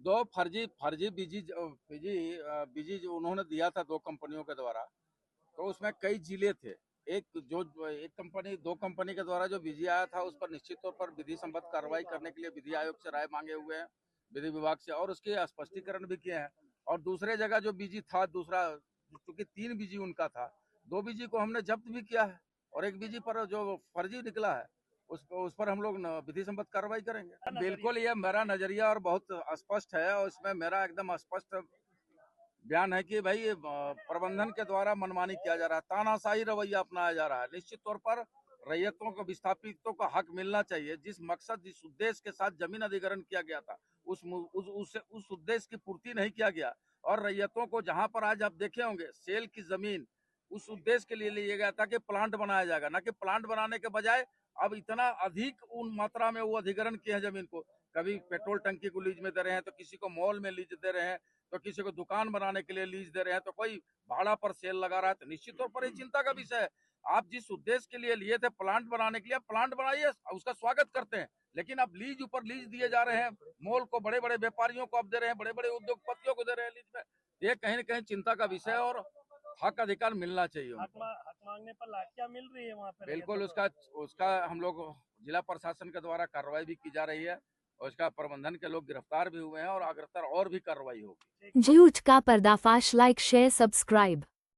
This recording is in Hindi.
दो फर्जी फर्जी बीजी बीजी बीजी जो उन्होंने दिया था दो कंपनियों के द्वारा, तो उसमें कई जिले थे। एक कंपनी, दो कंपनी के द्वारा जो बीजी आया था, उस पर निश्चित तौर पर विधि संबद्ध कार्रवाई करने के लिए विधि आयोग से राय मांगे हुए हैं, विधि विभाग से, और उसके स्पष्टीकरण भी किए हैं। और दूसरे जगह जो बीजी था दूसरा, चूंकि 3 बीजी उनका था, 2 बीजी को हमने जब्त भी किया है, और एक बीजी पर जो फर्जी निकला है उस पर हम लोग विधि संबद्ध कार्रवाई करेंगे। बिल्कुल, ये मेरा नजरिया और बहुत स्पष्ट है, और इसमें मेरा एकदम स्पष्ट बयान है कि भाई प्रबंधन के द्वारा मनमानी किया जा रहा है, तानाशाही रवैया अपनाया जा रहा है। निश्चित तौर पर रैयतों को, विस्थापितों को हक मिलना चाहिए। जिस मकसद, जिस उद्देश्य के साथ जमीन अधिग्रहण किया गया था, उस उद्देश्य की पूर्ति नहीं किया गया। और रैयतों को जहां पर आज आप देखे होंगे सेल की जमीन उस उद्देश्य के लिए लिया गया था कि प्लांट बनाया जाएगा, ना कि प्लांट बनाने के बजाय अब इतना अधिक उन मात्रा में वो अधिग्रहण किए हैं जमीन को। कभी पेट्रोल टंकी को लीज में दे रहे हैं, तो किसी को मॉल में लीज दे रहे हैं, तो किसी को दुकान बनाने के लिए लीज दे रहे हैं, तो कोई भाड़ा पर सेल लगा रहा है। तो निश्चित तौर पर ये चिंता का विषय है। आप जिस उद्देश्य के लिए लिए थे प्लांट बनाने के लिए, प्लांट बनाइए, उसका स्वागत करते हैं, लेकिन अब लीज ऊपर लीज दिए जा रहे हैं, मॉल को बड़े बड़े व्यापारियों को अब दे रहे हैं, बड़े बड़े उद्योगपतियों को दे रहे हैं लीज में। ये कहीं न कहीं चिंता का विषय है, और हक अधिकार मिलना चाहिए। हक मांगने पर लाठियां मिल रही है वहाँ पे? बिल्कुल, उसका हम लोग जिला प्रशासन के द्वारा कार्रवाई भी की जा रही है, और उसका प्रबंधन के लोग गिरफ्तार भी हुए हैं, और अग्रतर और भी कार्रवाई होगी। झूठ का पर्दाफाश। Like share subscribe.